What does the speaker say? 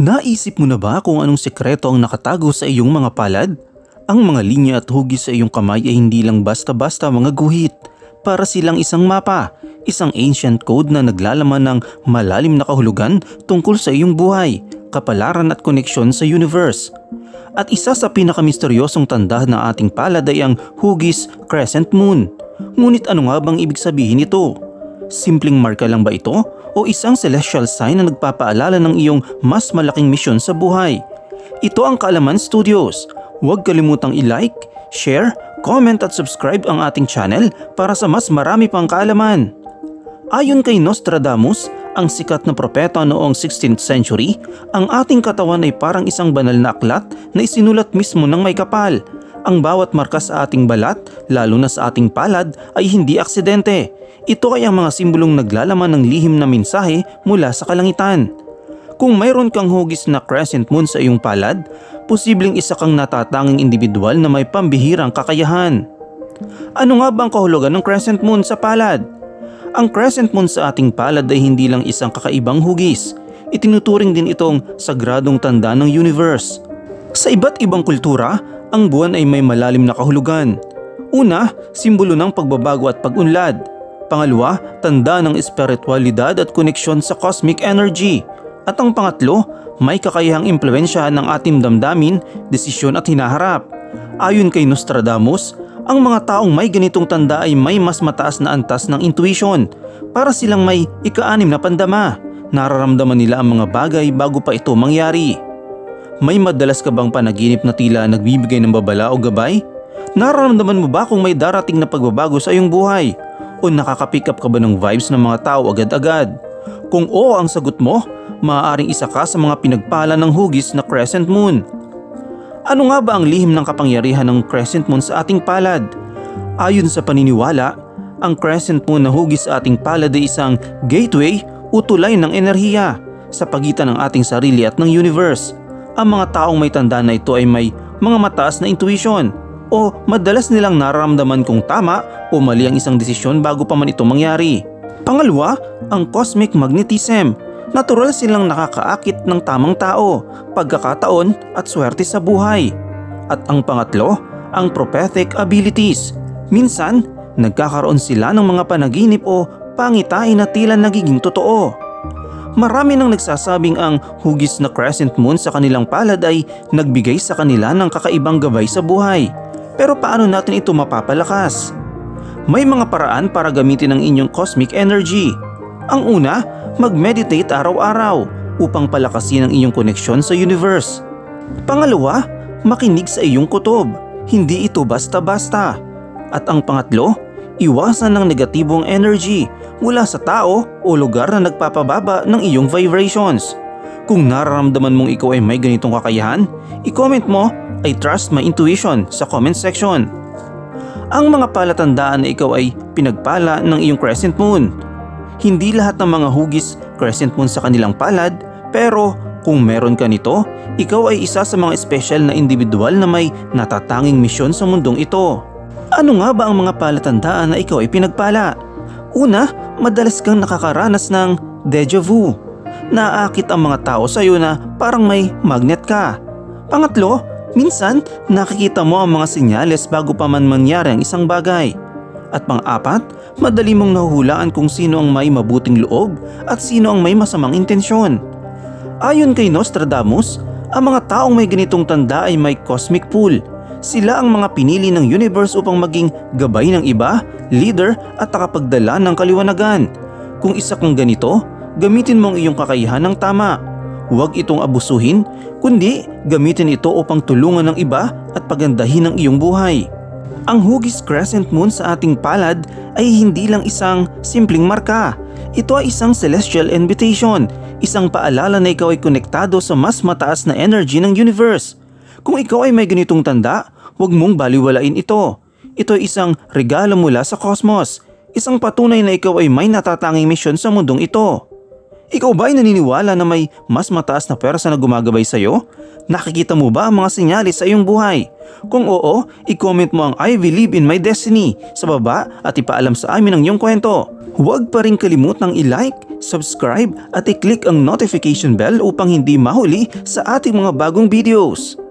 Naisip mo na ba kung anong sekreto ang nakatago sa iyong mga palad? Ang mga linya at hugis sa iyong kamay ay hindi lang basta-basta mga guhit. Para silang isang mapa, isang ancient code na naglalaman ng malalim na kahulugan tungkol sa iyong buhay, kapalaran at koneksyon sa universe. At isa sa pinakamisteryosong tanda ng ating palad ay ang hugis crescent moon. Ngunit ano nga bang ibig sabihin nito? Simpleng marka lang ba ito o isang celestial sign na nagpapaalala ng iyong mas malaking misyon sa buhay? Ito ang Kaalaman Studios. Huwag kalimutang i-like, share, comment at subscribe ang ating channel para sa mas marami pang kaalaman. Ayon kay Nostradamus, ang sikat na propeta noong 16th century, ang ating katawan ay parang isang banal na aklat na isinulat mismo ng may kapal. Ang bawat marka sa ating balat, lalo na sa ating palad, ay hindi aksidente. Ito ay ang mga simbolong naglalaman ng lihim na mensahe mula sa kalangitan. Kung mayroon kang hugis na crescent moon sa iyong palad, posibleng isa kang natatanging individual na may pambihirang kakayahan. Ano nga bang kahulugan ng crescent moon sa palad? Ang crescent moon sa ating palad ay hindi lang isang kakaibang hugis. Itinuturing din itong sagradong tanda ng universe. Sa iba't ibang kultura, ang buwan ay may malalim na kahulugan. Una, simbolo ng pagbabago at pag-unlad. Pangalawa, tanda ng espiritualidad at koneksyon sa cosmic energy. At ang pangatlo, may kakayahang impluwensyahan ng ating damdamin, desisyon at hinaharap. Ayon kay Nostradamus, ang mga taong may ganitong tanda ay may mas mataas na antas ng intuition. Para silang may ika-6 na pandama. Nararamdaman nila ang mga bagay bago pa ito mangyari. May madalas ka bang panaginip na tila nagbibigay ng babala o gabay? Nararamdaman mo ba kung may darating na pagbabago sa iyong buhay? O nakaka-pick up ka ba ng vibes ng mga tao agad-agad? Kung oo ang sagot mo, maaaring isa ka sa mga pinagpala ng hugis na crescent moon. Ano nga ba ang lihim ng kapangyarihan ng crescent moon sa ating palad? Ayon sa paniniwala, ang crescent moon na hugis sa ating palad ay isang gateway o tulay ng enerhiya sa pagitan ng ating sarili at ng universe. Ang mga taong may tanda na ito ay may mga mataas na intuition o madalas nilang nararamdaman kung tama o mali ang isang desisyon bago pa man ito mangyari. Pangalawa, ang cosmic magnetism. Natural silang nakakaakit ng tamang tao, pagkakataon at swerte sa buhay. At ang pangatlo, ang prophetic abilities. Minsan, nagkakaroon sila ng mga panaginip o pangitain na tila nagiging totoo. Marami nang nagsasabing ang hugis na crescent moon sa kanilang palad ay nagbigay sa kanila ng kakaibang gabay sa buhay. Pero paano natin ito mapapalakas? May mga paraan para gamitin ang inyong cosmic energy. Ang una, mag-meditate araw-araw upang palakasin ang iyong koneksyon sa universe. Pangalawa, makinig sa iyong kutob. Hindi ito basta-basta. At ang pangatlo, iwasan ng negatibong energy mula sa tao o lugar na nagpapababa ng iyong vibrations. Kung nararamdaman mong ikaw ay may ganitong kakayahan, i-comment mo I trust my intuition sa comment section. Ang mga palatandaan na ikaw ay pinagpala ng iyong crescent moon. Hindi lahat ng mga hugis crescent moon sa kanilang palad, pero kung meron ka nito, ikaw ay isa sa mga special na individual na may natatanging misyon sa mundong ito. Ano nga ba ang mga palatandaan na ikaw ay pinagpala? Una, madalas kang nakakaranas ng deja vu. Naaakit ang mga tao sa iyo na parang may magnet ka. Pangatlo, minsan nakikita mo ang mga senyales bago pa man mangyari ang isang bagay. At pang-apat, madali mong nahuhulaan kung sino ang may mabuting loob at sino ang may masamang intensyon. Ayon kay Nostradamus, ang mga taong may ganitong tanda ay may cosmic pool. Sila ang mga pinili ng universe upang maging gabay ng iba, leader at takapagdala ng kaliwanagan. Kung isa kang ganito, gamitin mo ang iyong kakayahan ng tama. Huwag itong abusuhin, kundi gamitin ito upang tulungan ng iba at pagandahin ang iyong buhay. Ang hugis crescent moon sa ating palad ay hindi lang isang simpleng marka. Ito ay isang celestial invitation, isang paalala na ikaw ay konektado sa mas mataas na energy ng universe. Kung ikaw ay may ganitong tanda, huwag mong baliwalain ito. Ito ay isang regalo mula sa cosmos, isang patunay na ikaw ay may natatanging misyon sa mundong ito. Ikaw ba ay naniniwala na may mas mataas na pwersa na gumagabay sa'yo? Nakikita mo ba ang mga senyales sa iyong buhay? Kung oo, i-comment mo ang I believe in my destiny sa baba at ipaalam sa amin ang iyong kwento. Huwag pa rin kalimutang i-like, subscribe at i-click ang notification bell upang hindi mahuli sa ating mga bagong videos.